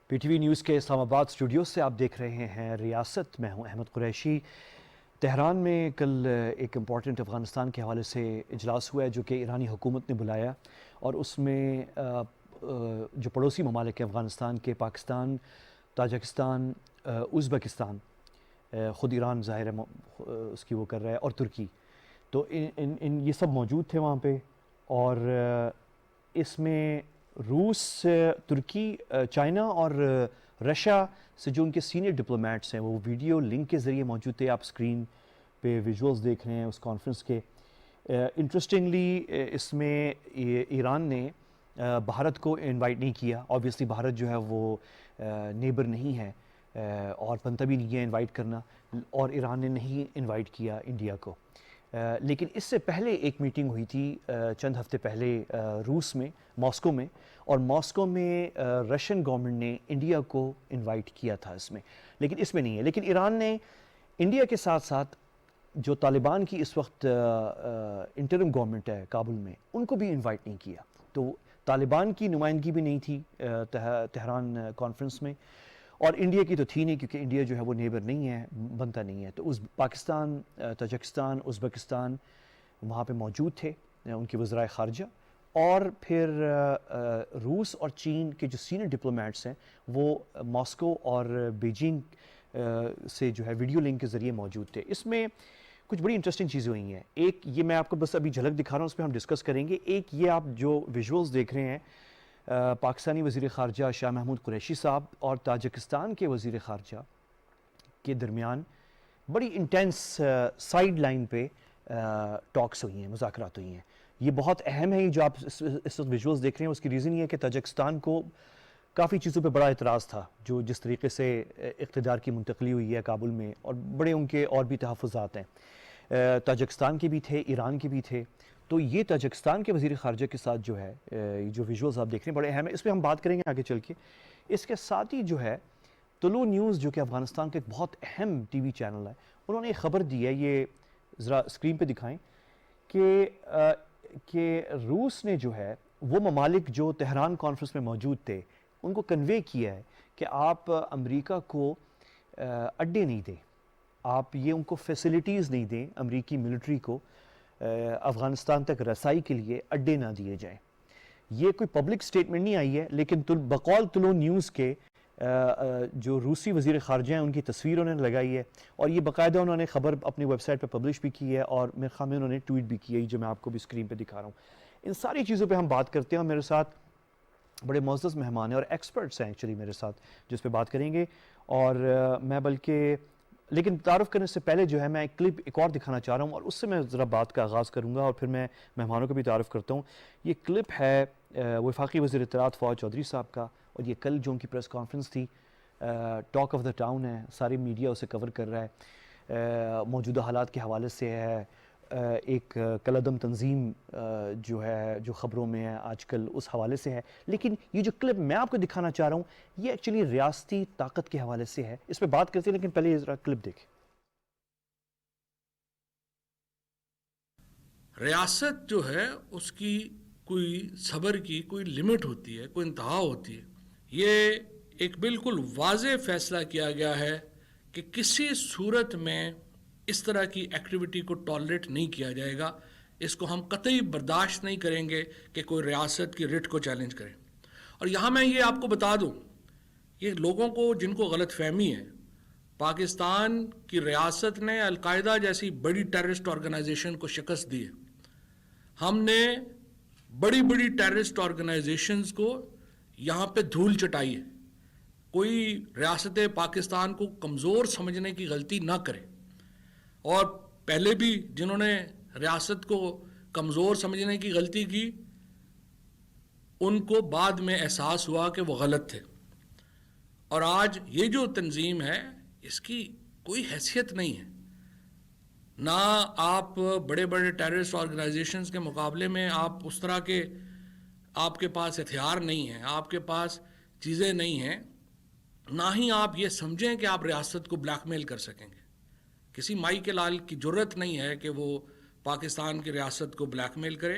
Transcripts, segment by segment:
P T V news کے اسلام آباد studio سے آپ دیکھ رہے ہیں ریاست. میں ہوں احمد قریشی. تہران میں کل ایک امپورٹنٹ افغانستان کے حوالے سے اجلاس ہوا ہے جو کہ ایرانی حکومت نے بلایا، اور اس میں جو پڑوسی ممالک ہیں افغانستان کے، پاکستان، تاجکستان، ازبکستان، خود ایران ظاہر ہے اس کی وہ کر رہا ہے، اور ترکی، تو یہ سب موجود تھے وہاں پہ. اور اس میں روس، ترکی، چائنا اور رشیا سے جو ان کے سینئر ڈپلومیٹس ہیں وہ ویڈیو لنک کے ذریعے موجود تھے. آپ اسکرین پہ ویژولز دیکھ رہے ہیں اس کانفرنس کے. انٹرسٹنگلی اس میں ایران نے بھارت کو انوائٹ نہیں کیا. آبویسلی بھارت جو ہے وہ نیبر نہیں ہے اور بنتا بھی نہیں ہے انوائٹ کرنا، اور ایران نے نہیں انوائٹ کیا انڈیا کو. لیکن اس سے پہلے ایک میٹنگ ہوئی تھی چند ہفتے پہلے روس میں، ماسکو میں، اور ماسکو میں رشین گورنمنٹ نے انڈیا کو انوائٹ کیا تھا اس میں، لیکن اس میں نہیں ہے. لیکن ایران نے انڈیا کے ساتھ ساتھ جو طالبان کی اس وقت انٹرم گورنمنٹ ہے کابل میں، ان کو بھی انوائٹ نہیں کیا. تو طالبان کی نمائندگی بھی نہیں تھی تہران کانفرنس میں، اور انڈیا کی تو تھی نہیں کیونکہ انڈیا جو ہے وہ نیبر نہیں ہے، بنتا نہیں ہے. تو پاکستان، تاجکستان، ازبکستان وہاں پہ موجود تھے، ان کے وزرائے خارجہ، اور پھر روس اور چین کے جو سینئر ڈپلومیٹس ہیں وہ ماسکو اور بیجنگ سے جو ہے ویڈیو لنک کے ذریعے موجود تھے. اس میں کچھ بڑی انٹرسٹنگ چیزیں ہوئی ہیں. ایک یہ میں آپ کو بس ابھی جھلک دکھا رہا ہوں، اس پہ ہم ڈسکس کریں گے. ایک یہ آپ جو ویژولز دیکھ رہے ہیں، پاکستانی وزیر خارجہ شاہ محمود قریشی صاحب اور تاجکستان کے وزیر خارجہ کے درمیان بڑی انٹینس سائیڈ لائن پہ ٹاکس ہوئی ہیں، مذاکرات ہوئی ہیں. یہ بہت اہم ہے. یہ جو آپ اس وقت ویژولز دیکھ رہے ہیں اس کی ریزن یہ ہے کہ تاجکستان کو کافی چیزوں پہ بڑا اعتراض تھا، جو جس طریقے سے اقتدار کی منتقلی ہوئی ہے کابل میں، اور بڑے ان کے اور بھی تحفظات ہیں. تاجکستان کے بھی تھے، ایران کے بھی تھے. تو یہ تاجکستان کے وزیر خارجہ کے ساتھ جو ہے جو ویژولز آپ دیکھ رہے ہیں بڑے اہم ہیں. اس پہ ہم بات کریں گے آگے چل کے. اس کے ساتھ ہی جو ہے طلوع نیوز، جو کہ افغانستان کا ایک بہت اہم ٹی وی چینل ہے، انہوں نے ایک خبر دی ہے، یہ ذرا اسکرین پہ دکھائیں، کہ روس نے جو ہے وہ ممالک جو تہران کانفرنس میں موجود تھے ان کو کنوے کیا ہے کہ آپ امریکہ کو اڈے نہیں دیں، آپ یہ ان کو فیسلٹیز نہیں دیں، امریکی ملٹری کو افغانستان تک رسائی کے لیے اڈے نہ دیے جائیں. یہ کوئی پبلک سٹیٹمنٹ نہیں آئی ہے، لیکن بقول طلوع نیوز کے جو روسی وزیر خارجہ ہیں ان کی تصویر انہوں نے لگائی ہے، اور یہ باقاعدہ انہوں نے خبر اپنی ویب سائٹ پہ پبلش بھی کی ہے، اور میرے خیال میں انہوں نے ٹویٹ بھی کی ہے، جو میں آپ کو بھی اسکرین پہ دکھا رہا ہوں. ان ساری چیزوں پہ ہم بات کرتے ہیں، اور میرے ساتھ بڑے معزز مہمان ہیں اور ایکسپرٹس ہیں ایکچولی میرے ساتھ جس پہ بات کریں گے. اور میں لیکن تعارف کرنے سے پہلے جو ہے میں ایک کلپ ایک اور دکھانا چاہ رہا ہوں، اور اس سے میں ذرا بات کا آغاز کروں گا، اور پھر میں مہمانوں کو بھی تعارف کرتا ہوں. یہ کلپ ہے وفاقی وزیر اطلاعات فواد چودھری صاحب کا، اور یہ کل جو ان کی پریس کانفرنس تھی، ٹاک آف دا ٹاؤن ہے، ساری میڈیا اسے کور کر رہا ہے، موجودہ حالات کے حوالے سے ہے. ایک کالعدم تنظیم جو ہے جو خبروں میں ہے آج کل، اس حوالے سے ہے. لیکن یہ جو کلپ میں آپ کو دکھانا چاہ رہا ہوں یہ ایکچولی ریاستی طاقت کے حوالے سے ہے. اس پہ بات کرتے ہیں، لیکن پہلے یہ ذرا کلپ دیکھیں. ریاست جو ہے اس کی کوئی صبر کی کوئی لمٹ ہوتی ہے، کوئی انتہا ہوتی ہے. یہ ایک بالکل واضح فیصلہ کیا گیا ہے کہ کسی صورت میں اس طرح کی ایکٹیویٹی کو ٹالریٹ نہیں کیا جائے گا. اس کو ہم قطعی برداشت نہیں کریں گے کہ کوئی ریاست کی رٹ کو چیلنج کرے. اور یہاں میں یہ آپ کو بتا دوں، یہ لوگوں کو جن کو غلط فہمی ہے، پاکستان کی ریاست نے القاعدہ جیسی بڑی ٹیررسٹ آرگنائزیشن کو شکست دی ہے. ہم نے بڑی بڑی ٹیررسٹ آرگنائزیشنز کو یہاں پہ دھول چٹائی ہے. کوئی ریاست پاکستان کو کمزور سمجھنے کی غلطی نہ کرے، اور پہلے بھی جنہوں نے ریاست کو کمزور سمجھنے کی غلطی کی ان کو بعد میں احساس ہوا کہ وہ غلط تھے. اور آج یہ جو تنظیم ہے اس کی کوئی حیثیت نہیں ہے. نہ آپ بڑے بڑے ٹیررسٹ آرگنائزیشنز کے مقابلے میں آپ اس طرح کے آپ کے پاس ہتھیار نہیں ہیں، آپ کے پاس چیزیں نہیں ہیں، نہ ہی آپ یہ سمجھیں کہ آپ ریاست کو بلیک میل کر سکیں گے. کسی مائی کے لال کی جرت نہیں ہے کہ وہ پاکستان کی ریاست کو بلیک میل کرے.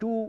2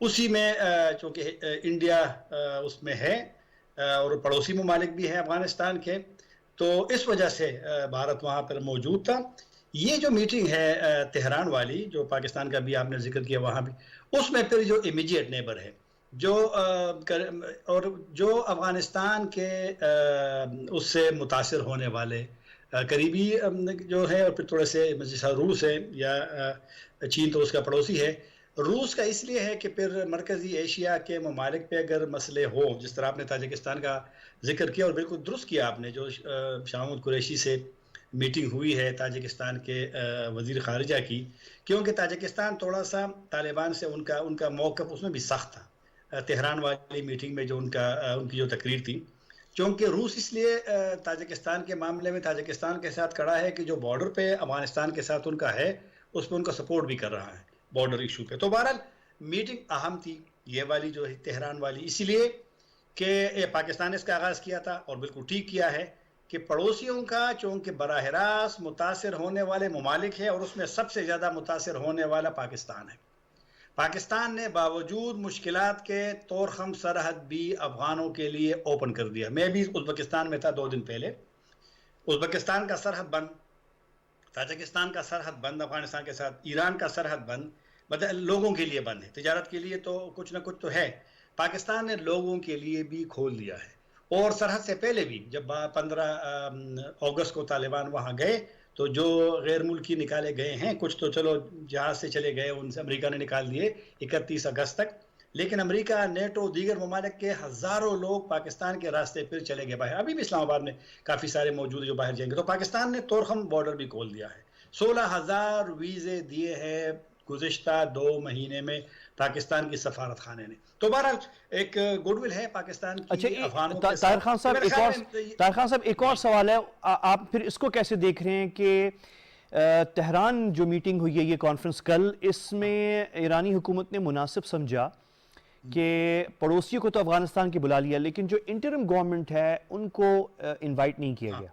اسی میں چونکہ انڈیا اس میں ہے اور پڑوسی ممالک بھی ہیں افغانستان کے، تو اس وجہ سے بھارت وہاں پر موجود تھا۔ یہ جو میٹنگ ہے تہران والی جو پاکستان کا بھی آپ نے ذکر کیا وہاں بھی، اس میں پھر جو امیجیٹ نیبر ہے جو اور جو افغانستان کے اس سے متاثر ہونے والے قریبی جو ہے، اور پھر تھوڑے سے جیسا روس ہے یا چین تو اس کا پڑوسی ہے۔ روس کا اس لیے ہے کہ پھر مرکزی ایشیا کے ممالک پہ اگر مسئلے ہو، جس طرح آپ نے تاجکستان کا ذکر کیا اور بالکل درست کیا آپ نے، جو شاہ محمود قریشی سے میٹنگ ہوئی ہے تاجکستان کے وزیر خارجہ کی، کیونکہ تاجکستان تھوڑا سا طالبان سے ان کا موقف اس میں بھی سخت تھا تہران والی میٹنگ میں، جو ان کی جو تقریر تھی، چونکہ روس اس لیے تاجکستان کے معاملے میں تاجکستان کے ساتھ کھڑا ہے کہ جو بارڈر پہ افغانستان کے ساتھ ان کا ہے، اس پہ ان کا سپورٹ بھی کر رہا ہے بارڈر ایشو پہ۔ تو بہرحال میٹنگ اہم تھی یہ والی جو ہے تہران والی، اسی لیے کہ پاکستان نے اس کا آغاز کیا تھا اور بالکل ٹھیک کیا ہے کہ پڑوسیوں کا چونکہ براہ راست متاثر ہونے والے ممالک ہے، اور اس میں سب سے زیادہ متاثر ہونے والا پاکستان ہے۔ پاکستان نے باوجود مشکلات کے طورخم سرحد بھی افغانوں کے لیے اوپن کر دیا۔ میں بھی ازبکستان میں تھا 2 دن پہلے، ازبکستان کا سرحد بند، تاجکستان کا سرحد بند افغانستان کے ساتھ، ایران کا سرحد بند، مطلب لوگوں کے لیے بند ہے، تجارت کے لیے تو کچھ نہ کچھ تو ہے، پاکستان نے لوگوں کے لیے بھی کھول دیا ہے۔ اور سرحد سے پہلے بھی جب 15 اگست کو طالبان وہاں گئے تو جو غیر ملکی نکالے گئے ہیں، کچھ تو چلو جہاز سے چلے گئے، ان سے امریکہ نے نکال دیے 31 اگست تک، لیکن امریکہ، نیٹو، دیگر ممالک کے ہزاروں لوگ پاکستان کے راستے پھر چلے گئے باہر۔ ابھی بھی اسلام آباد میں کافی سارے موجود ہیں جو باہر جائیں گے۔ تو پاکستان نے طورخم بارڈر بھی کھول دیا ہے، 16,000 ویزے دیے ہیں گزشتہ 2 مہینے میں پاکستان کی سفارت خانے نے۔ تو بہرحال ایک گڈ ول ہے پاکستان کی افغانوں کے ساتھ۔ طاہر خان صاحب ایک اور سوال ہے، آپ پھر اس کو کیسے دیکھ رہے ہیں کہ تہران جو میٹنگ ہوئی ہے، یہ کانفرنس کل، اس میں ایرانی حکومت نے مناسب سمجھا کہ پڑوسیوں کو تو افغانستان کی بلا لیا، لیکن جو انٹرم گورنمنٹ ہے ان کو انوائٹ نہیں کیا گیا؟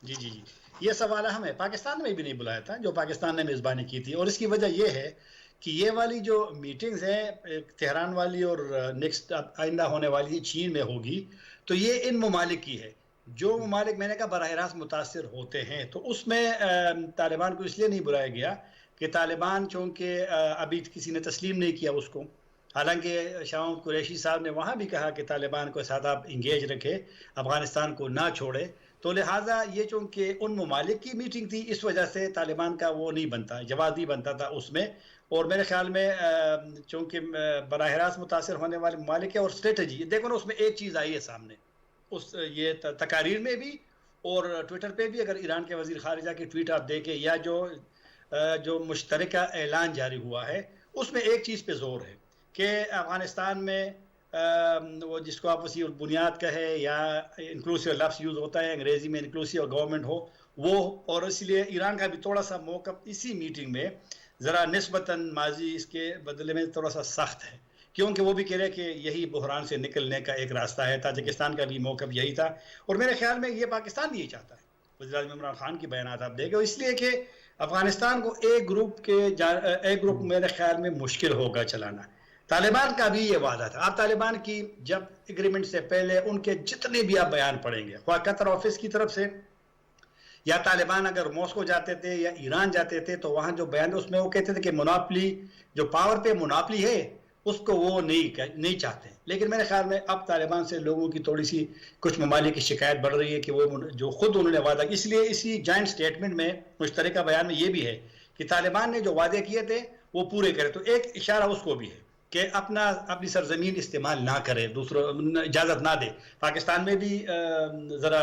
جی یہ سوال اہم ہے۔ پاکستان میں بھی نہیں بلایا تھا، جو پاکستان نے میزبانی کی تھی، اور اس کی وجہ یہ ہے کہ یہ والی جو میٹنگز ہیں تہران والی اور نیکسٹ آئندہ ہونے والی چین میں ہوگی، تو یہ ان ممالک کی ہے جو ممالک میں نے کہا براہ راست متاثر ہوتے ہیں۔ تو اس میں طالبان کو اس لیے نہیں بلایا گیا کہ طالبان چونکہ ابھی کسی نے تسلیم نہیں کیا اس کو، حالانکہ شاہ محمود قریشی صاحب نے وہاں بھی کہا کہ طالبان کو ساتھ آپ انگیج رکھے، افغانستان کو نہ چھوڑے، تو لہٰذا یہ چونکہ ان ممالک کی میٹنگ تھی، اس وجہ سے طالبان کا وہ نہیں بنتا، جواز نہیں بنتا تھا اس میں۔ اور میرے خیال میں چونکہ براہ راست متاثر ہونے والے ممالک ہے اور اسٹریٹجی دیکھو نا، اس میں ایک چیز آئی ہے سامنے، اس یہ تقاریر میں بھی اور ٹویٹر پہ بھی، اگر ایران کے وزیر خارجہ کی ٹویٹ آپ دیکھیں یا جو مشترکہ اعلان جاری ہوا ہے، اس میں ایک چیز پہ زور ہے کہ افغانستان میں وہ جس کو آپ وسیع البنیاد کہے یا انکلوسیو لفظ یوز ہوتا ہے انگریزی میں، انکلوسیو گورنمنٹ ہو وہ، اور اس لیے ایران کا بھی تھوڑا سا موقف اسی میٹنگ میں ذرا نسبتاً ماضی اس کے بدلے میں تھوڑا سا سخت ہے، کیونکہ وہ بھی کہہ رہے کہ یہی بحران سے نکلنے کا ایک راستہ ہے۔ تاجکستان کا بھی موقف یہی تھا، اور میرے خیال میں یہ پاکستان بھی یہی چاہتا ہے۔ وزیر اعظم عمران خان کی بیانات آپ دیکھیں، اس لیے کہ افغانستان کو ایک گروپ میرے خیال میں مشکل ہوگا چلانا۔ طالبان کا بھی یہ وعدہ تھا، آپ طالبان کی جب ایگریمنٹ سے پہلے ان کے جتنے بھی آپ بیان پڑھیں گے، خواہ قطر آفس کی طرف سے یا طالبان اگر ماسکو جاتے تھے یا ایران جاتے تھے، تو وہاں جو بیان اس میں وہ کہتے تھے کہ مناپلی، جو پاور پہ مناپلی ہے، اس کو وہ نہیں چاہتے۔ لیکن میرے خیال میں اب طالبان سے لوگوں کی تھوڑی سی کچھ ممالک کی شکایت بڑھ رہی ہے کہ وہ جو خود انہوں نے وعدہ کیا، اس لیے اسی جوائنٹ سٹیٹمنٹ میں مشترکہ بیان میں یہ بھی ہے کہ طالبان نے جو وعدے کیے تھے وہ پورے کرے۔ تو ایک اشارہ اس کو بھی ہے کہ اپنی سرزمین استعمال نہ کرے، دوسروں اجازت نہ دے۔ پاکستان میں بھی ذرا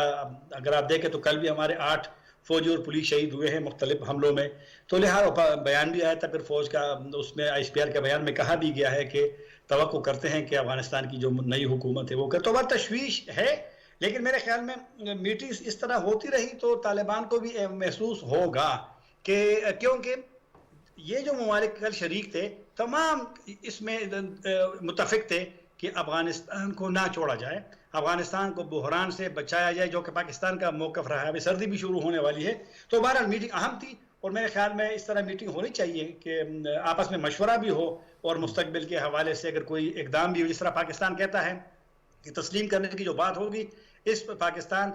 اگر آپ دیکھیں تو کل بھی ہمارے 8 فوجی اور پولیس شہید ہوئے ہیں مختلف حملوں میں، تو لہٰذا بیان بھی آیا تھا پھر فوج کا، اس میں ICPR کے بیان میں کہا بھی گیا ہے کہ توقع کرتے ہیں کہ افغانستان کی جو نئی حکومت ہے وہ کرے۔ تو بہت تشویش ہے، لیکن میرے خیال میں میٹنگز اس طرح ہوتی رہی تو طالبان کو بھی محسوس ہوگا کہ کیونکہ یہ جو ممالک کل شریک تھے تمام اس میں متفق تھے کہ افغانستان کو نہ چھوڑا جائے، افغانستان کو بحران سے بچایا جائے، جو کہ پاکستان کا موقف رہا ہے۔ ابھی سردی بھی شروع ہونے والی ہے، تو بہرحال میٹنگ اہم تھی اور میرے خیال میں اس طرح میٹنگ ہونی چاہیے کہ آپس میں مشورہ بھی ہو اور مستقبل کے حوالے سے اگر کوئی اقدام بھی ہو. جس طرح پاکستان کہتا ہے کہ تسلیم کرنے کی جو بات ہوگی اس پر پاکستان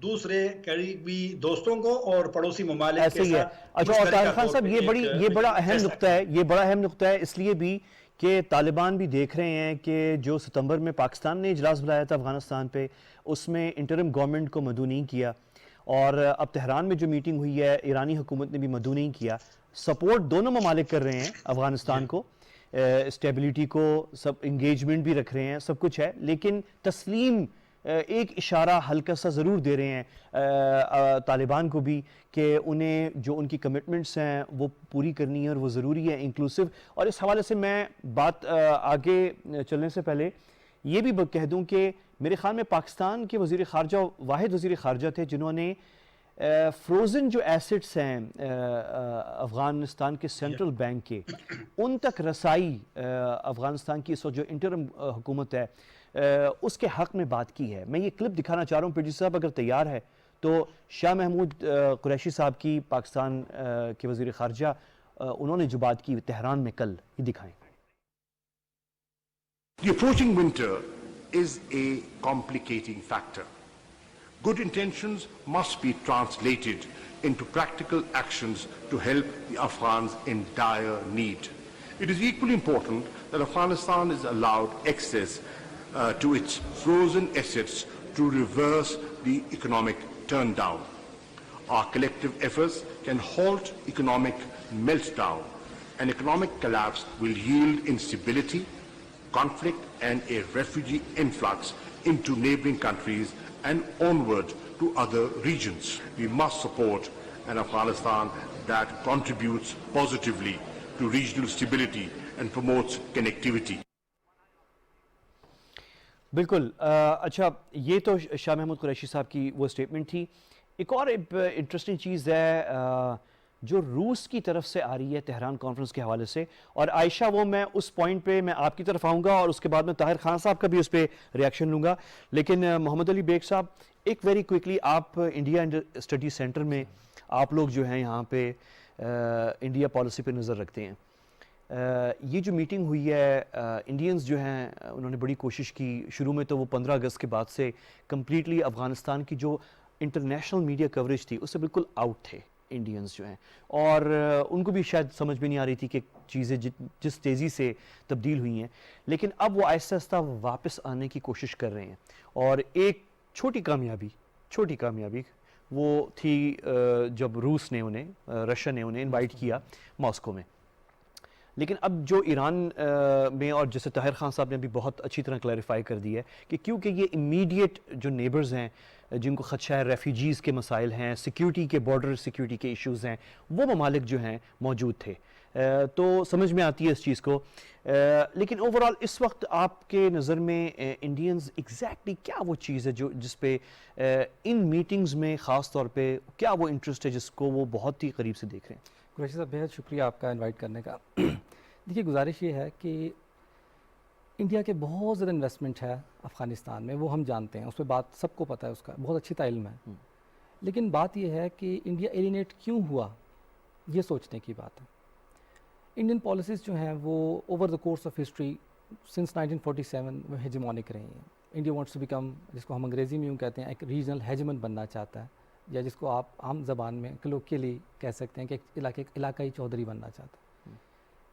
دوسرے قریبی دوستوں کو اور پڑوسی ممالک کے ایسے ہی ہے. ساتھ اچھا اور طاہر خان صاحب یہ بڑا اہم نقطہ ہے, یہ بڑا اہم نقطہ ہے اس لیے بھی کہ طالبان بھی دیکھ رہے ہیں کہ جو ستمبر میں پاکستان نے اجلاس بلایا تھا افغانستان پہ, اس میں انٹرم گورنمنٹ کو مدعو نہیں کیا, اور اب تہران میں جو میٹنگ ہوئی ہے ایرانی حکومت نے بھی مدعو نہیں کیا. سپورٹ دونوں ممالک کر رہے ہیں افغانستان کو, اسٹیبلٹی کو, سب انگیجمنٹ بھی رکھ رہے ہیں, سب کچھ ہے, لیکن تسلیم ایک اشارہ ہلکا سا ضرور دے رہے ہیں طالبان کو بھی کہ انہیں جو ان کی کمٹمنٹس ہیں وہ پوری کرنی ہے اور وہ ضروری ہے انکلوسیو. اور اس حوالے سے میں بات آگے چلنے سے پہلے یہ بھی کہہ دوں کہ میرے خیال میں پاکستان کے وزیر خارجہ واحد وزیر خارجہ تھے جنہوں نے فروزن جو ایسٹس ہیں افغانستان کے سینٹرل بینک کے, ان تک رسائی افغانستان کی اس وقت جو انٹرم حکومت ہے اس کے حق میں بات کی ہے. میں یہ کلپ دکھانا چاہ رہا ہوں, پروڈیوسر صاحب اگر تیار ہے تو شاہ محمود قریشی صاحب کی, پاکستان کے وزیر خارجہ, انہوں نے جو بات کی تہران میں کل, یہ دکھائیں. The approaching winter is a complicating factor. Good intentions must be translated into practical actions to help the Afghans in dire need. It is equally important that Afghanistan is allowed access to its frozen assets to reverse the economic turndown. Our collective efforts can halt economic meltdown. An economic collapse will yield instability, conflict and a refugee influx into neighboring countries and onward to other regions. We must support an Afghanistan that contributes positively to regional stability and promotes connectivity. بالکل. اچھا, یہ تو شاہ محمود قریشی صاحب کی وہ statement تھی. ایک اور انٹرسٹنگ چیز ہے جو روس کی طرف سے آ رہی ہے تہران کانفرنس کے حوالے سے, اور عائشہ وہ میں اس پوائنٹ پہ میں آپ کی طرف آؤں گا اور اس کے بعد میں طاہر خان صاحب کا بھی اس پہ ریاکشن لوں گا. لیکن محمد علی بیگ صاحب, ایک ویری کوئکلی, آپ انڈیا اسٹڈی سینٹر میں آپ لوگ جو ہیں یہاں پہ انڈیا پالیسی پہ نظر رکھتے ہیں. یہ جو میٹنگ ہوئی ہے, انڈینز جو ہیں انہوں نے بڑی کوشش کی. شروع میں تو وہ 15 اگست کے بعد سے کمپلیٹلی افغانستان کی جو انٹرنیشنل میڈیا کوریج تھی اس سے بالکل آؤٹ تھے انڈینز جو ہیں, اور ان کو بھی شاید سمجھ میں نہیں آ رہی تھی کہ چیزیں جس تیزی سے تبدیل ہوئی ہیں. لیکن اب وہ آہستہ آہستہ واپس آنے کی کوشش کر رہے ہیں, اور ایک چھوٹی کامیابی وہ تھی جب روس نے انہیں, رشیا نے انہیں انوائٹ کیا ماسکو میں. لیکن اب جو ایران میں, اور جیسے طاہر خان صاحب نے بھی بہت اچھی طرح کلیریفائی کر دی ہے کہ کیونکہ یہ امیڈیٹ جو نیبرز ہیں جن کو خدشہ ہے, ریفیوجیز کے مسائل ہیں, سیکیورٹی کے, بارڈر سیکیورٹی کے ایشوز ہیں, وہ ممالک جو ہیں موجود تھے, تو سمجھ میں آتی ہے اس چیز کو. لیکن اوورآل اس وقت آپ کے نظر میں انڈینز ایگزیکٹلی کیا وہ چیز ہے جس پہ ان میٹنگز میں خاص طور پہ کیا وہ انٹرسٹ ہے جس کو وہ بہت ہی قریب سے دیکھ رہے ہیں؟ قریشی صاحب بہت شکریہ آپ کا انوائٹ کرنے کا. دیکھیے, گزارش یہ ہے کہ انڈیا کے بہت زیادہ انویسٹمنٹ ہے افغانستان میں, وہ ہم جانتے ہیں, اس پہ بات سب کو پتہ ہے, اس کا بہت اچھی علم ہے. لیکن بات یہ ہے کہ انڈیا ایلینیٹ کیوں ہوا, یہ سوچنے کی بات ہے. انڈین پالیسیز جو ہیں وہ over the course of history since 1947 وہ ہیجمونک رہی ہیں. انڈیا وانٹس ٹو بیکم, جس کو ہم انگریزی میں یوں کہتے ہیں, ایک ریجنل ہیجمن بننا چاہتا ہے, یا جس کو آپ عام زبان میں کلوکیلی کہہ سکتے ہیں کہ ایک علاقائی چودھری بننا چاہتا ہے.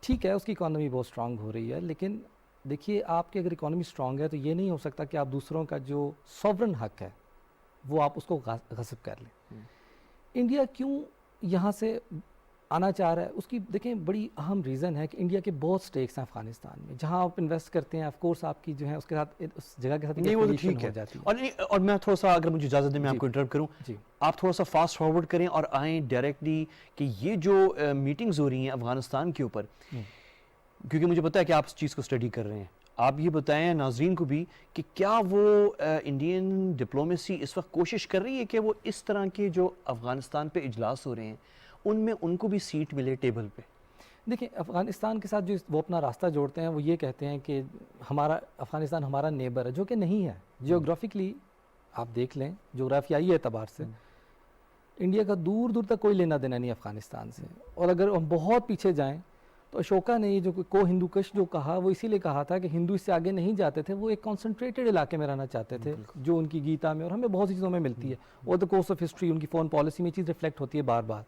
ٹھیک ہے, اس کی اکانومی بہت اسٹرانگ ہو رہی ہے, لیکن دیکھیے آپ کی اگر اکانومی اسٹرانگ ہے تو یہ نہیں ہو سکتا کہ آپ دوسروں کا جو سوورن حق ہے وہ آپ اس کو غصب کر لیں. انڈیا کیوں یہاں سے آنا چاہ رہا ہے, اس کی دیکھیں بڑی اہم ریزن ہے کہ انڈیا کے بہت سٹیکس ہیں افغانستان میں, جہاں آپ انویسٹ کرتے ہیں آف کورس آپ کی جو ہے اس کے ساتھ اس جگہ کے ساتھ ایفیلیشن ہو جاتی ہے. اور میں تھوڑا سا, اگر مجھے اجازت دیں میں آپ کو انٹرپٹ کروں, جی آپ تھوڑا سا فاسٹ فارورڈ کریں اور آئیں ڈائریکٹلی کہ یہ جو میٹنگز ہو رہی ہیں افغانستان کے اوپر, کیونکہ مجھے پتا ہے کہ آپ اس چیز کو اسٹڈی کر رہے ہیں, آپ یہ بتائیں ناظرین کو بھی کہ کیا وہ انڈین ڈپلومیسی اس وقت کوشش کر رہی ہے کہ وہ اس طرح کے جو افغانستان پہ اجلاس ہو رہے ہیں ان میں ان کو بھی سیٹ ملے ٹیبل پہ؟ دیکھیں, افغانستان کے ساتھ جو وہ اپنا راستہ جوڑتے ہیں وہ یہ کہتے ہیں کہ ہمارا افغانستان ہمارا نیبر ہے, جو کہ نہیں ہے. جیوگرافکلی آپ دیکھ لیں, جغرافیائی اعتبار سے انڈیا کا دور دور تک کوئی لینا دینا نہیں افغانستان سے. اور اگر ہم بہت پیچھے جائیں تو اشوکا نے یہ جو کو ہندو کش جو کہا وہ اسی لیے کہا تھا کہ ہندو اس سے آگے نہیں جاتے تھے, وہ ایک کانسنٹریٹڈ علاقے میں رہنا چاہتے تھے, جو ان کی گیتا میں اور ہمیں بہت سی چیزوں میں ملتی ہے. اور دا کورس آف ہسٹری ان کی فورن پالیسی میں چیز ریفلیکٹ ہوتی ہے بار بار.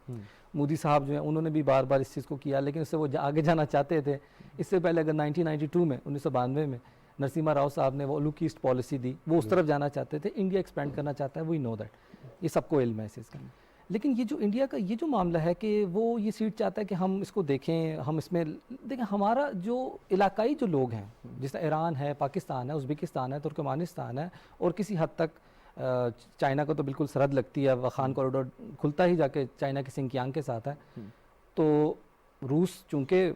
مودی صاحب جو ہیں انہوں نے بھی بار بار اس چیز کو کیا, لیکن اس سے وہ آگے جانا چاہتے تھے. اس سے پہلے اگر 1992 میں 1992 میں نرسمہا راؤ صاحب نے وہ لک ایسٹ پالیسی دی, وہ اس طرف جانا چاہتے تھے. انڈیا ایکسپینڈ کرنا چاہتا ہے, وی نو دیٹ, یہ سب کو علم ہے اس چیز کا. لیکن یہ جو انڈیا کا یہ جو معاملہ ہے کہ وہ یہ سیٹ چاہتا ہے کہ ہم اس کو دیکھیں, ہم اس میں دیکھیں ہمارا جو علاقائی جو لوگ ہیں, جس طرح ایران ہے, پاکستان ہے, ازبکستان ہے, ترکمانستان ہے, اور کسی حد تک چائنا کو تو بالکل سرحد لگتی ہے, خان کوریڈور کھلتا ہی جا کے چائنا کے سنکیانگ کے ساتھ ہے. تو روس چونکہ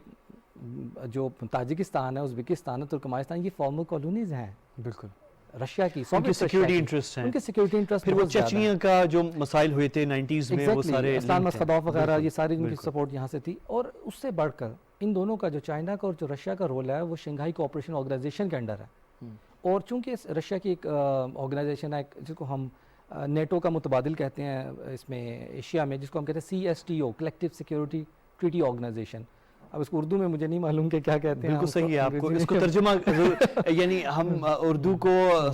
جو تاجکستان ہے, ازبکستان ہے, ترکمانستان, یہ فارمر کالونیز ہیں بالکل رشیا کی, ان کے سیکیورٹی انٹرسٹ ہیں, ان کے سیکیورٹی انٹرسٹ. پھر وہ چچنیا کا جو مسائل ہوئے تھے 90s میں, وہ سارے اسلام مسخدوف وغیرہ, یہ ساری ان کی سپورٹ یہاں سے تھی. اور اس سے بڑھ کر ان دونوں کا جو چائنا کا اور جو رشیا کا رول ہے وہ شنگھائی کوآپریشن آرگنائزیشن کے انڈر ہے. اور چونکہ رشیا کی ایک آرگنائزیشن ہے جس کو ہم نیٹو کا متبادل کہتے ہیں اس میں ایشیا میں, جس کو ہم کہتے ہیں CSTO, collective security treaty organisation. اب اس کو اردو میں مجھے نہیں معلوم کہ کیا کہتے ہیں. بالکل صحیح ہے, آپ کو اس کو ترجمہ یعنی ہم اردو کو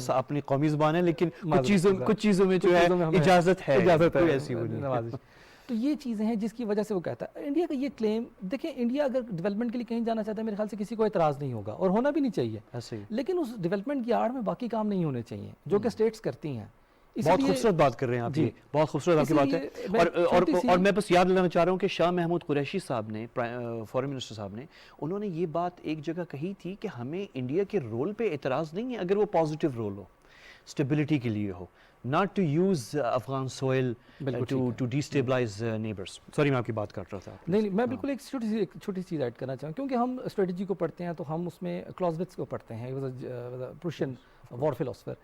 اپنی قومی زبان ہے, لیکن کچھ چیزوں میں جو ہے اجازت ہے, کوئی ایسی نوازش. تو یہ چیزیں ہیں جس کی وجہ سے وہ کہتا ہے. انڈیا کا یہ کلیم دیکھیں, انڈیا اگر ڈیولپمنٹ کے لیے کہیں جانا چاہتا ہے میرے خیال سے کسی کو اعتراض نہیں ہوگا, اور ہونا بھی نہیں چاہیے, لیکن اس ڈیولپمنٹ کی آڑ میں باقی کام نہیں ہونے چاہیے جو کہ اسٹیٹس کرتی ہیں. بہت خوبصورت بات کر رہے ہیں آپ, جی بہت خوبصورت آپ کی بات ہے. اور میں بس یاد دلانا چاہ رہا ہوں کہ شاہ محمود قریشی صاحب نے, فارن منسٹر صاحب نے, انہوں نے یہ بات ایک جگہ کہی تھی کہ ہمیں انڈیا کے رول پہ اعتراض نہیں ہے اگر وہ پازیٹیو رول ہو, اسٹیبلٹی کے لیے ہو, not to use Afghan soil to destabilize neighbors. Sorry میں آپ کی بات کر رہا تھا. نہیں میں بالکل ایک چھوٹی چیز ایڈ کرنا چاہوں, کیونکہ ہم اسٹریٹجی کو پڑھتے ہیں تو ہم اس میں کلازوٹس کو پڑھتے ہیں, پروشین وار فلاسفر,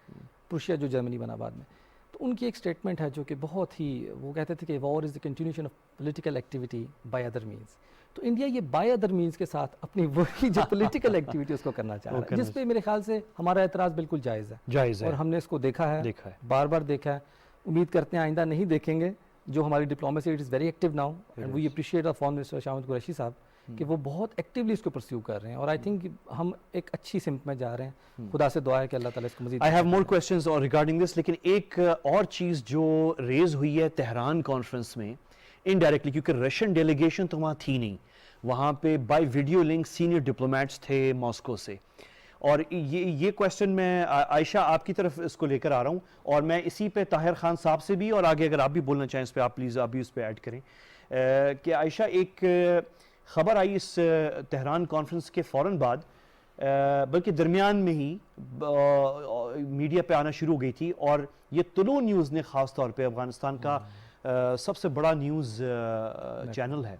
پروشیا جو جرمنی بنا بعد میں. تو ان کی ایک اسٹیٹمنٹ ہے جو کہ بہت ہی, وہ کہتے تھے کہ war is the continuation of political activity by other means. تو انڈیا یہ بائی ادر مینس کے ساتھ اپنی وہی جو پولیٹیکل ایکٹیویٹی اس کو کرنا چاہ رہا ہے, جس پہ میرے خیال سے ہمارا اعتراض بالکل جائز ہے, اور ہم نے اس کو دیکھا ہے, بار بار دیکھا ہے. امید کرتے ہیں آئندہ نہیں دیکھیں گے. جو ہماری diplomacy it is very active now, and we appreciate foreign minister Shah Mahmood Qureshi صاحب کہ وہ بہت ایکٹیولی اس کو پرسیو کر رہے ہیں, اور آئی تھنک ہم ایک اچھی سمت میں جا رہے ہیں. خدا سے دعا ہے کہ اللہ تعالیٰ اس کو مزید. I have more questions regarding this, لیکن ایک اور چیز جو ریز ہوئی ہے تہران کانفرنس میں انڈائریکٹلی, کیونکہ رشین ڈیلیگیشن تو وہاں تھی نہیں, وہاں پہ by video link senior diplomats تھے ماسکو سے. اور یہ کویسچن میں عائشہ آپ کی طرف اس کو لے کر آ رہا ہوں, اور میں اسی پہ طاہر خان صاحب سے بھی, اور آگے اگر آپ بھی بولنا چاہیں اس پہ آپ پلیز آپ بھی اس پہ ایڈ کریں, کہ عائشہ ایک خبر آئی اس تہران کانفرنس کے فوراً بعد, بلکہ درمیان میں ہی میڈیا پہ آنا شروع ہو گئی تھی, اور یہ طلوع نیوز نے خاص طور پہ افغانستان کا سب سے بڑا نیوز چینل ہے.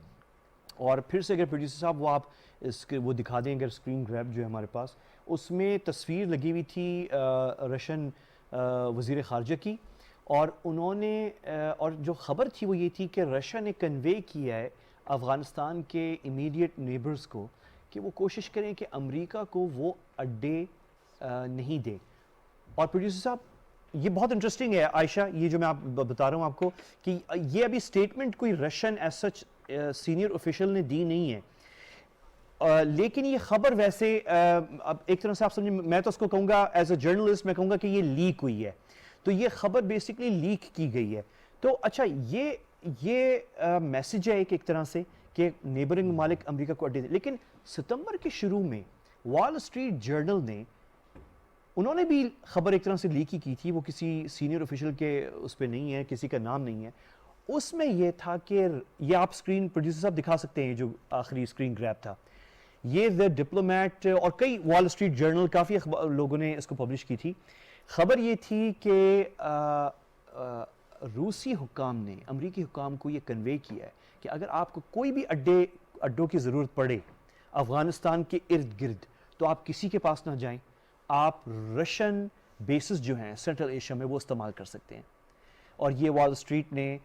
اور پھر سے اگر پروڈیوسر صاحب وہ آپ وہ دکھا دیں اگر اسکرین گریب جو ہے ہمارے پاس, اس میں تصویر لگی ہوئی تھی رشین وزیر خارجہ کی, اور انہوں نے اور جو خبر تھی وہ یہ تھی کہ رشیا نے کنوے کیا ہے افغانستان کے امیڈیٹ نیبرز کو کہ وہ کوشش کریں کہ امریکہ کو وہ اڈے نہیں دے. اور پروڈیوسر صاحب یہ بہت انٹرسٹنگ ہے عائشہ, یہ جو میں آپ بتا رہا ہوں آپ کو, کہ یہ ابھی اسٹیٹمنٹ کوئی Russian as such senior official نے دی نہیں ہے, لیکن یہ خبر ویسے اب ایک طرح سے آپ سمجھیں, میں تو اس کو کہوں گا ایز اے جرنلسٹ میں کہوں گا کہ یہ لیک ہوئی ہے, تو یہ خبر بیسکلی لیک کی گئی ہے. تو اچھا یہ میسج ہے ایک طرح سے کہ نیبرنگ ممالک امریکہ کو اڈے دیں, لیکن ستمبر کے شروع میں وال اسٹریٹ جرنل نے انہوں نے بھی خبر ایک طرح سے لیک ہی کی تھی, وہ کسی سینئر آفیشل کے اس پہ نہیں ہے, کسی کا نام نہیں ہے. اس میں یہ تھا کہ یہ آپ اسکرین پروڈیوسر صاحب دکھا سکتے ہیں, جو آخری اسکرین گریب تھا, یہ دا ڈپلومیٹ اور کئی وال اسٹریٹ جرنل کافی لوگوں نے اس کو پبلش کی تھی. خبر یہ تھی کہ روسی حکام نے امریکی حکام کو یہ کنوے کیا ہے کہ اگر آپ کو کوئی بھی اڈوں کی ضرورت پڑے افغانستان کے ارد گرد تو آپ کسی کے پاس نہ جائیں, آپ رشین بیسز جو ہیں سینٹرل ایشیا میں وہ استعمال کر سکتے ہیں. اور یہ وال اسٹریٹ نے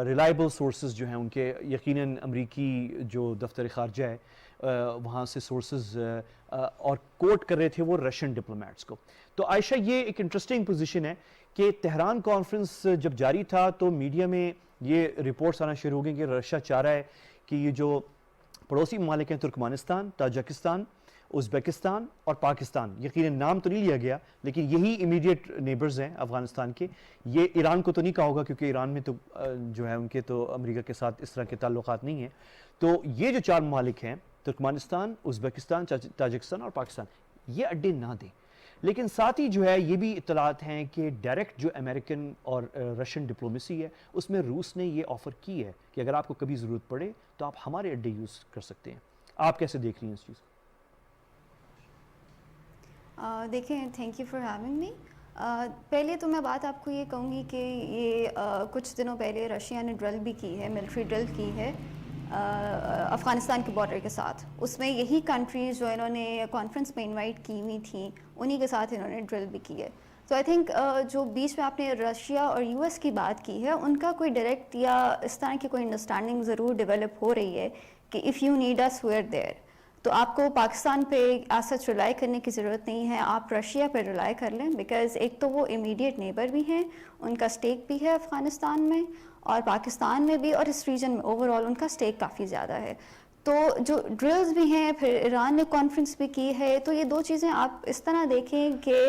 ریلائبل سورسز جو ہیں ان کے, یقیناً امریکی جو دفتر خارجہ ہے وہاں سے سورسز اور کوٹ کر رہے تھے وہ رشین ڈپلومیٹس کو. تو عائشہ یہ ایک انٹرسٹنگ پوزیشن ہے کہ تہران کانفرنس جب جاری تھا تو میڈیا میں یہ رپورٹس آنا شروع ہو گئی کہ رشیا چاہ رہا ہے کہ یہ جو پڑوسی ممالک ہیں ترکمانستان، تاجکستان، ازبیکستان اور پاکستان، یقیناً نام تو نہیں لیا گیا لیکن یہی امیڈیٹ نیبرز ہیں افغانستان کے. یہ ایران کو تو نہیں کہا ہوگا کیونکہ ایران میں تو جو ہے ان کے تو امریکہ کے ساتھ اس طرح کے تعلقات نہیں ہیں. تو یہ جو 4 ممالک ہیں ترکمانستان، ازبیکستان، تاجکستان اور پاکستان، یہ اڈے نہ دیں. لیکن ساتھ ہی جو ہے یہ بھی اطلاعات ہیں کہ ڈائریکٹ جو امریکن اور رشین ڈپلومیسی ہے اس میں روس نے یہ آفر کی ہے کہ اگر آپ کو کبھی ضرورت پڑے تو آپ ہمارے اڈے یوز کر سکتے ہیں. آپ کیسے دیکھ رہی ہیں اس چیز کو؟ دیکھیں، thank you for having me. پہلے تو میں بات آپ کو یہ کہوں گی کہ یہ کچھ دنوں پہلے رشیا نے ڈرل بھی کی ہے، ملٹری ڈرل کی ہے افغانستان کے بارڈر کے ساتھ. اس میں یہی کنٹریز جو انہوں نے کانفرنس میں انوائٹ کی ہوئی تھیں انہی کے ساتھ انہوں نے ڈرل بھی کی ہے. تو آئی تھنک جو بیچ میں آپ نے رشیا اور یو ایس کی بات کی ہے ان کا کوئی ڈائریکٹ یا اس طرح کی کوئی انڈرسٹینڈنگ ضرور ڈیولپ ہو رہی ہے کہ if you need us where there. تو آپ کو پاکستان پہ ایز سچ ریلائی کرنے کی ضرورت نہیں ہے، آپ رشیا پہ ریلائی کر لیں بیکاز ایک تو وہ امیڈیٹ نیبر بھی ہیں، ان کا اسٹیک بھی ہے افغانستان میں اور پاکستان میں بھی، اور اس ریجن میں اوور آل ان کا اسٹیک کافی زیادہ ہے. تو جو ڈرلز بھی ہیں، پھر ایران نے کانفرنس بھی کی ہے، تو یہ 2 چیزیں آپ اس طرح دیکھیں کہ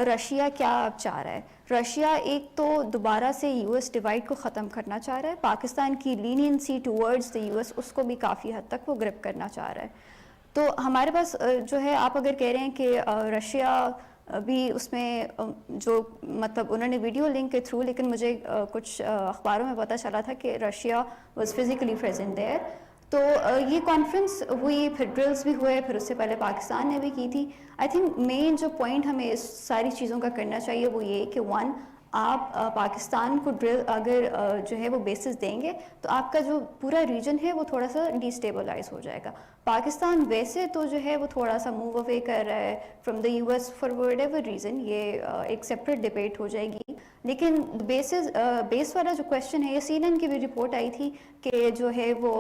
رشیا کیا اب چاہ رہا ہے. رشیا ایک تو دوبارہ سے یو ایس ڈیوائڈ کو ختم کرنا چاہ رہا ہے، پاکستان کی leniency towards the U S اس کو بھی کافی حد تک وہ گرپ کرنا چاہ رہا ہے. تو ہمارے پاس جو ہے، آپ اگر کہہ رہے ہیں کہ رشیا بھی اس میں جو مطلب انہوں نے ویڈیو لنک کے تھرو، لیکن مجھے کچھ اخباروں میں پتہ چلا تھا کہ Russia was physically present there. تو یہ کانفرنس ہوئی، پھر ڈرلز بھی ہوئے، پھر اس سے پہلے پاکستان نے بھی کی تھی. آئی تھنک مین جو پوائنٹ ہمیں اس ساری چیزوں کا کرنا چاہیے وہ یہ کہ 1، آپ پاکستان کو ڈرل اگر جو ہے وہ بیسز دیں گے تو آپ کا جو پورا ریجن ہے وہ تھوڑا سا ڈیسٹیبلائز ہو جائے گا. پاکستان ویسے تو جو ہے وہ تھوڑا سا موو اوے کر رہا ہے from the U S for what ever reason, یہ ایک سیپریٹ ڈبیٹ ہو جائے گی. لیکن بیس والا جو کویشچن ہے، یہ سی این این کی بھی رپورٹ آئی تھی کہ جو ہے وہ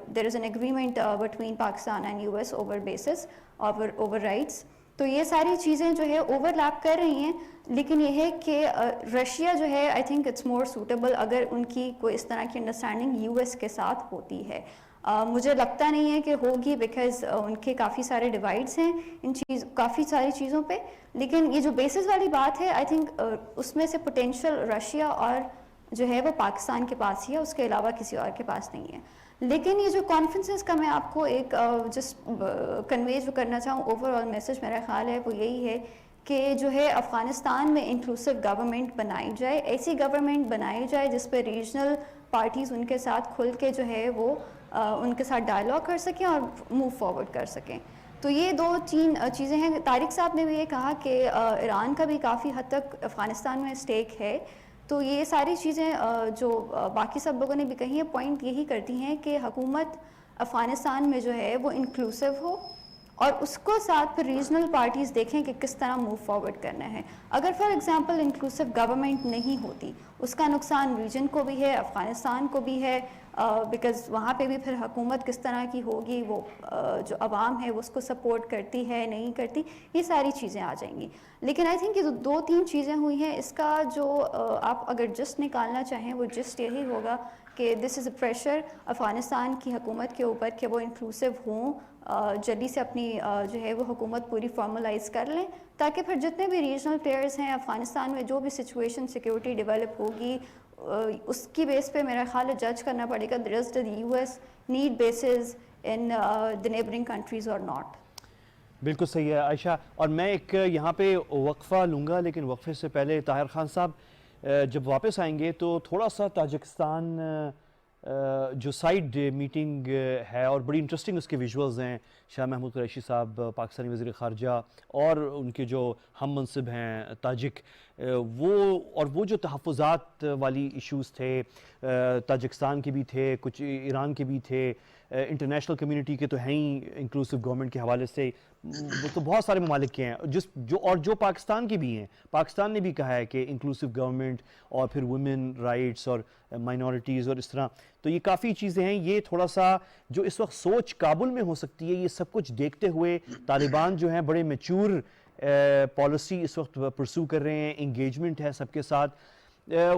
there is an agreement between Pakistan and U S over bases over rights. تو یہ ساری چیزیں جو ہے اوور لیپ کر رہی ہیں، لیکن یہ ہے کہ رشیا جو ہے I think it's more suitable اگر ان کی کوئی اس طرح کی انڈرسٹینڈنگ یو ایس کے ساتھ ہوتی ہے. مجھے لگتا نہیں ہے کہ ہوگی بیکاز ان کے کافی سارے ڈیوائڈس ہیں کافی ساری چیزوں پہ. لیکن یہ جو بیسز والی بات ہے آئی تھنک اس میں سے پوٹینشیل رشیا اور جو ہے وہ پاکستان کے پاس ہی ہے، اس کے علاوہ کسی اور کے پاس نہیں ہے. لیکن یہ جو کانفرنسز کا میں آپ کو ایک جسٹ کنوے جو کرنا چاہوں اوور آل میسج میرا خیال ہے وہ یہی ہے کہ جو ہے افغانستان میں انکلوسیو گورنمنٹ بنائی جائے، ایسی گورنمنٹ بنائی جائے جس پہ ریجنل پارٹیز ان کے ساتھ کھل کے جو ہے وہ ان کے ساتھ ڈائلاگ کر سکیں اور موو فارورڈ کر سکیں. تو یہ 2-3 چیزیں ہیں. طارق صاحب نے بھی یہ کہا کہ ایران کا بھی کافی حد تک افغانستان میں اسٹیک ہے. تو یہ ساری چیزیں جو باقی سب لوگوں نے بھی کہی ہیں، پوائنٹ یہی کرتی ہیں کہ حکومت افغانستان میں جو ہے وہ انکلوسیو ہو اور اس کو ساتھ پھر ریجنل پارٹیز دیکھیں کہ کس طرح موو فارورڈ کرنا ہے. اگر فار ایگزامپل انکلوسیو گورنمنٹ نہیں ہوتی، اس کا نقصان ریجن کو بھی ہے، افغانستان کو بھی ہے، بیکاز وہاں پہ بھی پھر حکومت کس طرح کی ہوگی، وہ جو عوام ہے وہ اس کو سپورٹ کرتی ہے نہیں کرتی، یہ ساری چیزیں آ جائیں گی. لیکن آئی تھنک یہ 2-3 چیزیں ہوئی ہیں، اس کا جو آپ اگر جسٹ نکالنا چاہیں وہ جسٹ یہی ہوگا کہ دس از اے پریشر افغانستان کی حکومت کے اوپر کہ وہ انکلوسیو ہوں، جلدی سے اپنی جو ہے وہ حکومت پوری فارملائز کر لیں تاکہ پھر جتنے بھی ریجنل پلیئرز ہیں افغانستان میں جو بھی سچویشن سیکیورٹی ڈیولپ ہوگی اس کی بیس پہ میرا خیال ہے جج کرنا پڑے گا does the U S need bases in the neighbouring countries or not. بالکل صحیح ہے عائشہ. اور میں ایک یہاں پہ وقفہ لوں گا، لیکن وقفے سے پہلے طاہر خان صاحب جب واپس آئیں گے تو تھوڑا سا تاجکستان جو سائیڈ میٹنگ ہے اور بڑی انٹرسٹنگ اس کے ویژولز ہیں، شاہ محمود قریشی صاحب پاکستانی وزیر خارجہ اور ان کے جو ہم منصب ہیں تاجک، وہ جو تحفظات والی ایشوز تھے تاجکستان کے بھی تھے، کچھ ایران کے بھی تھے، انٹرنیشنل کمیونٹی کے تو ہیں ہی انکلوسیو گورنمنٹ کے حوالے سے، وہ تو بہت سارے ممالک کے ہیں جو پاکستان کے بھی ہیں. پاکستان نے بھی کہا ہے کہ انکلوسیو گورنمنٹ اور پھر ویمن رائٹس اور مائنورٹیز اور اس طرح. تو یہ کافی چیزیں ہیں. یہ تھوڑا سا جو اس وقت سوچ کابل میں ہو سکتی ہے، یہ سب کچھ دیکھتے ہوئے طالبان جو ہیں بڑے میچور پالیسی اس وقت پرسو کر رہے ہیں، انگیجمنٹ ہے سب کے ساتھ.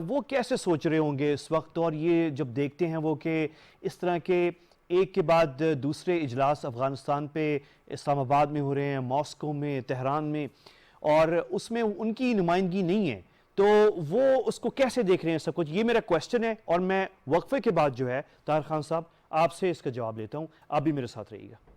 وہ کیسے سوچ رہے ہوں گے اس وقت، اور یہ جب دیکھتے ہیں وہ کہ اس طرح کے ایک کے بعد دوسرے اجلاس افغانستان پہ اسلام آباد میں ہو رہے ہیں، ماسکو میں، تہران میں، اور اس میں ان کی نمائندگی نہیں ہے، تو وہ اس کو کیسے دیکھ رہے ہیں سب کچھ؟ یہ میرا کویسچن ہے، اور میں وقفے کے بعد جو ہے طاہر خان صاحب آپ سے اس کا جواب لیتا ہوں. آپ بھی میرے ساتھ رہیے گا.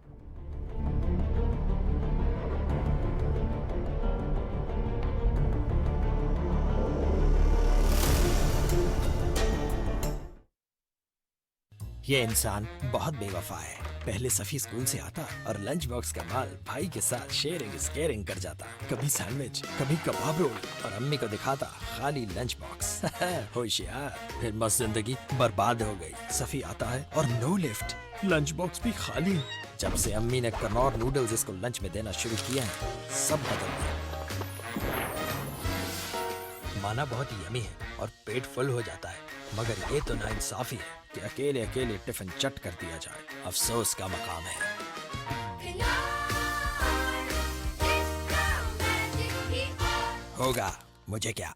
یہ انسان بہت بے وفا ہے. پہلے صفی اسکول سے آتا اور لنچ باکس کا مال بھائی کے ساتھ شیئرنگ از کیئرنگ کر جاتا. کبھی سینڈوچ، کبھی کباب رول، اور امی کو دکھاتا خالی لنچ باکس. ہوشیار. پھر بس زندگی برباد ہو گئی. صفی آتا ہے اور نو لفٹ، لنچ باکس بھی خالی. جب سے امی نے کنور نوڈلز اس کو لنچ میں دینا شروع کیا ہے سب بدل گیا. مانا بہت یمی ہے اور پیٹ فل ہو جاتا ہے، مگر یہ تو ناانصافی ہے کہ اکیلے اکیلے ٹفن چٹ کر دیا جائے. افسوس کا مقام ہے. ہوگا مجھے کیا.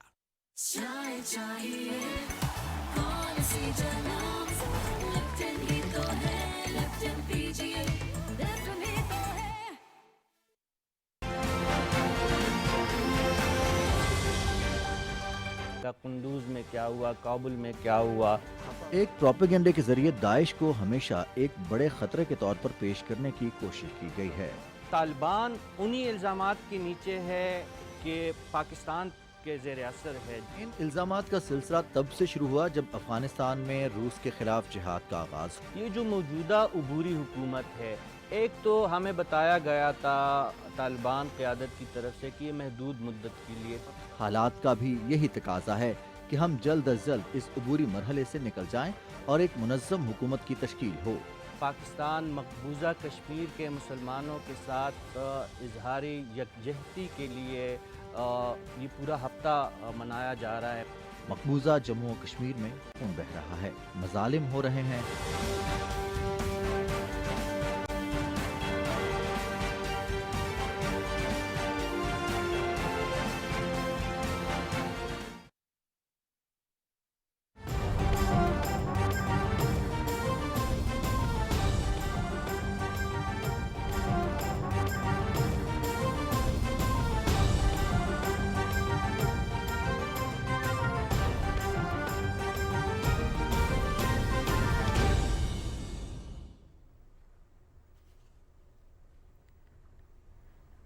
قندوز میں کیا ہوا، کابل میں کیا ہوا. ایک پروپیگنڈے کے ذریعے داعش کو ہمیشہ ایک بڑے خطرے کے طور پر پیش کرنے کی کوشش کی گئی ہے. طالبان انہی الزامات کے نیچے ہے کہ پاکستان کے زیر اثر ہے. ان الزامات کا سلسلہ تب سے شروع ہوا جب افغانستان میں روس کے خلاف جہاد کا آغاز. یہ جو موجودہ عبوری حکومت ہے، ایک تو ہمیں بتایا گیا تھا طالبان قیادت کی طرف سے کہ یہ محدود مدت کے لیے. حالات کا بھی یہی تقاضا ہے کہ ہم جلد از جلد اس عبوری مرحلے سے نکل جائیں اور ایک منظم حکومت کی تشکیل ہو. پاکستان مقبوضہ کشمیر کے مسلمانوں کے ساتھ اظہار یکجہتی کے لیے یہ پورا ہفتہ منایا جا رہا ہے. مقبوضہ جموں و کشمیر میں خون بہہ رہا ہے، مظالم ہو رہے ہیں.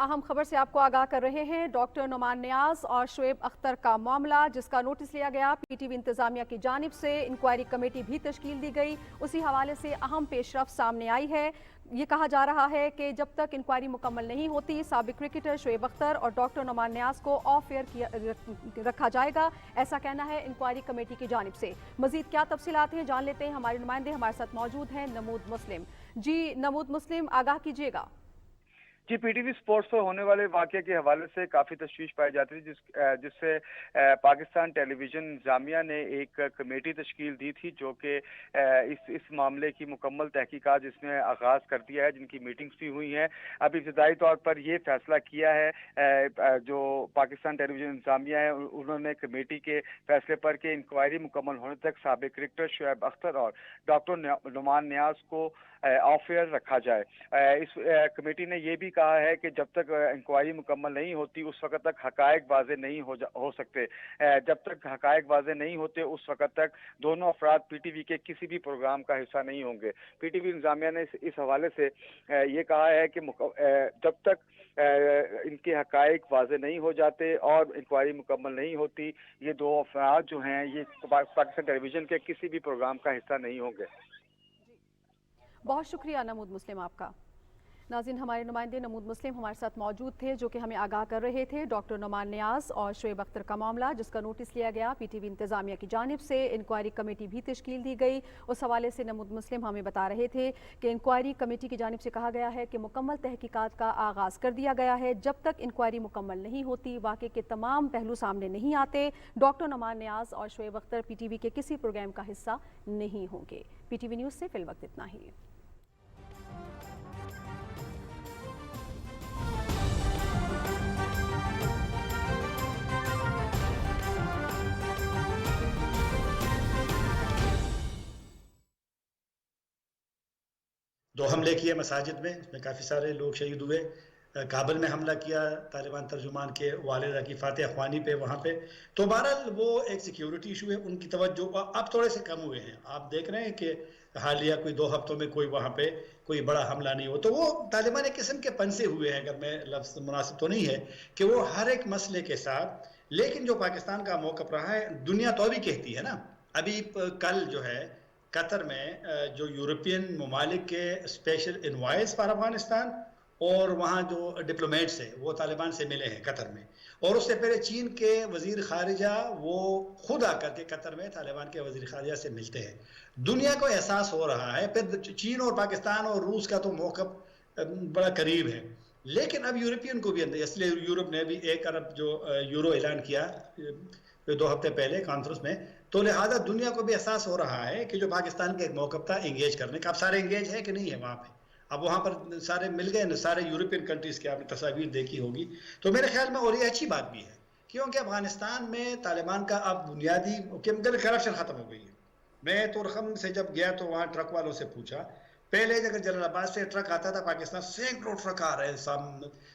اہم خبر سے آپ کو آگاہ کر رہے ہیں. ڈاکٹر نعمان نیاز اور شعیب اختر کا معاملہ جس کا نوٹس لیا گیا، پی ٹی وی انتظامیہ کی جانب سے انکوائری کمیٹی بھی تشکیل دی گئی. اسی حوالے سے اہم پیش رفت سامنے آئی ہے. یہ کہا جا رہا ہے کہ جب تک انکوائری مکمل نہیں ہوتی سابق کرکٹر شعیب اختر اور ڈاکٹر نعمان نیاز کو آف ایئر رکھا جائے گا، ایسا کہنا ہے انکوائری کمیٹی کی جانب سے. مزید کیا تفصیلات ہیں جان لیتے ہیں. ہمارے نمائندے ہمارے ساتھ موجود ہیں نمود مسلم. جی نمود مسلم، آگاہ کیجیے گا. جی، پی ٹی وی سپورٹس پر ہونے والے واقعے کے حوالے سے کافی تشویش پائی جاتی تھی، جس سے پاکستان ٹیلی ویژن انتظامیہ نے ایک کمیٹی تشکیل دی تھی جو کہ اس معاملے کی مکمل تحقیقات جس نے آغاز کر دیا ہے، جن کی میٹنگز بھی ہوئی ہیں. اب ابتدائی طور پر یہ فیصلہ کیا ہے جو پاکستان ٹیلی ویژن انتظامیہ ہے، انہوں نے کمیٹی کے فیصلے پر کہ انکوائری مکمل ہونے تک سابق کرکٹر شعیب اختر اور ڈاکٹر نعمان نیاز کو آف ایئر رکھا جائے. اس کمیٹی نے یہ بھی کہا ہے کہ جب تک انکوائری مکمل نہیں ہوتی اس وقت تک حقائق واضح نہیں ہو سکتے. جب تک حقائق واضح نہیں ہوتے اس وقت تک دونوں افراد پی ٹی وی کے کسی بھی پروگرام کا حصہ نہیں ہوں گے. پی ٹی وی انتظامیہ نے اس حوالے سے یہ کہا ہے کہ جب تک ان کے حقائق واضح نہیں ہو جاتے اور انکوائری مکمل نہیں ہوتی، یہ دو افراد جو ہیں یہ پاکستان ٹیلی ویژن کے کسی بھی پروگرام کا حصہ نہیں ہوں گے. بہت شکریہ نمود مسلم آپ کا. ناظرین، ہمارے نمائندے نمود مسلم ہمارے ساتھ موجود تھے جو کہ ہمیں آگاہ کر رہے تھے ڈاکٹر نعمان نیاز اور شعیب اختر کا معاملہ جس کا نوٹس لیا گیا. پی ٹی وی انتظامیہ کی جانب سے انکوائری کمیٹی بھی تشکیل دی گئی. اس حوالے سے نمود مسلم ہمیں بتا رہے تھے کہ انکوائری کمیٹی کی جانب سے کہا گیا ہے کہ مکمل تحقیقات کا آغاز کر دیا گیا ہے. جب تک انکوائری مکمل نہیں ہوتی، واقعے کے تمام پہلو سامنے نہیں آتے، ڈاکٹر نعمان نیاز اور Shoaib Akhtar P T V کے کسی پروگرام کا حصہ نہیں ہوں گے. پی ٹی وی نیوز سے فی الوقت اتنا ہی. 2 حملے کیے مساجد میں، اس میں کافی سارے لوگ شہید ہوئے. کابل میں حملہ کیا طالبان ترجمان کے والدہ کی فاتح خوانی پہ وہاں پہ. تو بہرحال وہ ایک سیکیورٹی ایشو ہے. ان کی توجہ اب تھوڑے سے کم ہوئے ہیں. آپ دیکھ رہے ہیں کہ حالیہ کوئی 2 ہفتوں میں کوئی وہاں پہ کوئی بڑا حملہ نہیں ہو. تو وہ طالبان ایک قسم کے پنسے ہوئے ہیں، اگر میں لفظ مناسب تو نہیں ہے کہ وہ ہر ایک مسئلے کے ساتھ. لیکن جو پاکستان کا موقف رہا ہے، دنیا تو ابھی کہتی ہے نا، ابھی کل جو ہے قطر میں جو یورپین ممالک کے اسپیشل انوائز فار افغانستان اور وہاں جو ڈپلومیٹس ہیں وہ طالبان سے ملے ہیں قطر میں. اور اس سے پہلے چین کے وزیر خارجہ وہ خود آ کر کے قطر میں طالبان کے وزیر خارجہ سے ملتے ہیں. دنیا کو احساس ہو رہا ہے. پھر چین اور پاکستان اور روس کا تو موقف بڑا قریب ہے، لیکن اب یورپین کو بھی اندر، اس لیے یورپ نے بھی 1 ارب جو یورو اعلان کیا 2 ہفتے پہلے کانفرنس میں. تو لہٰذا دنیا کو بھی احساس ہو رہا ہے کہ جو پاکستان کا ایک موقف تھا انگیج کرنے کا، اب سارے انگیج ہے کہ نہیں ہے وہاں پہ. اب وہاں پر سارے مل گئے نا، سارے یورپین کنٹریز کے آپ نے تصاویر دیکھی ہوگی. تو میرے خیال میں اور یہ اچھی بات بھی ہے، کیونکہ افغانستان میں طالبان کا اب بنیادی کرپشن ختم ہو گئی ہے. میں تورخم سے جب گیا تو وہاں ٹرک والوں سے پوچھا، پہلے اگر جلال آباد سے ٹرک آتا تھا پاکستان، سینکڑوں ٹرک آ رہے ہیں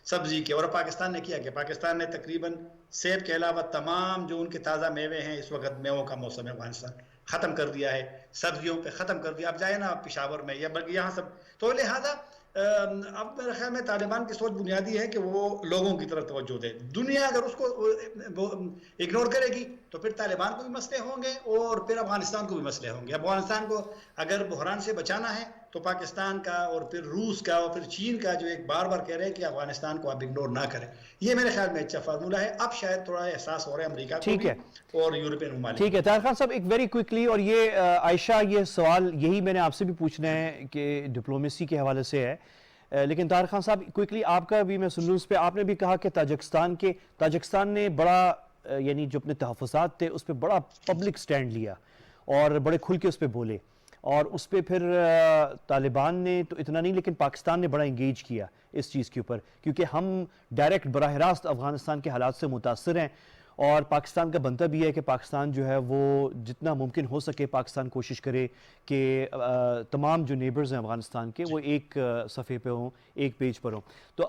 سبزی کے. اور پاکستان نے کیا کہ پاکستان نے تقریباً سیب کے علاوہ تمام جو ان کے تازہ میوے ہیں، اس وقت میووں کا موسم ہے افغانستان، ختم کر دیا ہے. سبزیوں پہ ختم کر دیا. اب جائے نا پشاور میں یا بلکہ یہاں سب. تو لہٰذا اب میرے خیال میں طالبان کی سوچ بنیادی ہے کہ وہ لوگوں کی طرف توجہ دے. دنیا اگر اس کو اگنور کرے گی تو پھر طالبان کو بھی مسئلے ہوں گے اور پھر افغانستان کو بھی مسئلے ہوں گے. افغانستان کو اگر بحران سے بچانا ہے تو پاکستان کا اور پھر روس کا اور پھر چین کا جو ایک بار بار کہہ رہے ہیں کہ افغانستان کو آپ اگنور نہ کریں، یہ میرے خیال میں اچھا فارمولہ ہے. اب شاید تھوڑا احساس ہو رہا ہے امریکہ کو بھی اور یورپین ممالک. ٹھیک ہے طاہر خان صاحب، ایک ویری کوئکلی، اور یہ عائشہ یہ سوال یہی میں نے آپ سے بھی پوچھنا ہے کہ ڈپلومیسی کے حوالے سے ہے، لیکن طاہر خان صاحب کوئکلی آپ کا بھی میں سن لوں اس پہ. آپ نے بھی کہا کہ تاجکستان نے بڑا یعنی جو اپنے تحفظات تھے اس پہ بڑا پبلک سٹینڈ لیا اور بڑے کھل کے اس پہ بولے، اور اس پہ پھر طالبان نے تو اتنا نہیں لیکن پاکستان نے بڑا انگیج کیا اس چیز کے اوپر، کیونکہ ہم ڈائریکٹ براہ راست افغانستان کے حالات سے متاثر ہیں. اور پاکستان کا بنتا بھی ہے کہ پاکستان جو ہے وہ جتنا ممکن ہو سکے پاکستان کوشش کرے کہ تمام جو نیبرز ہیں افغانستان کے وہ ایک صفحے پہ ہوں، ایک پیج پر ہوں. تو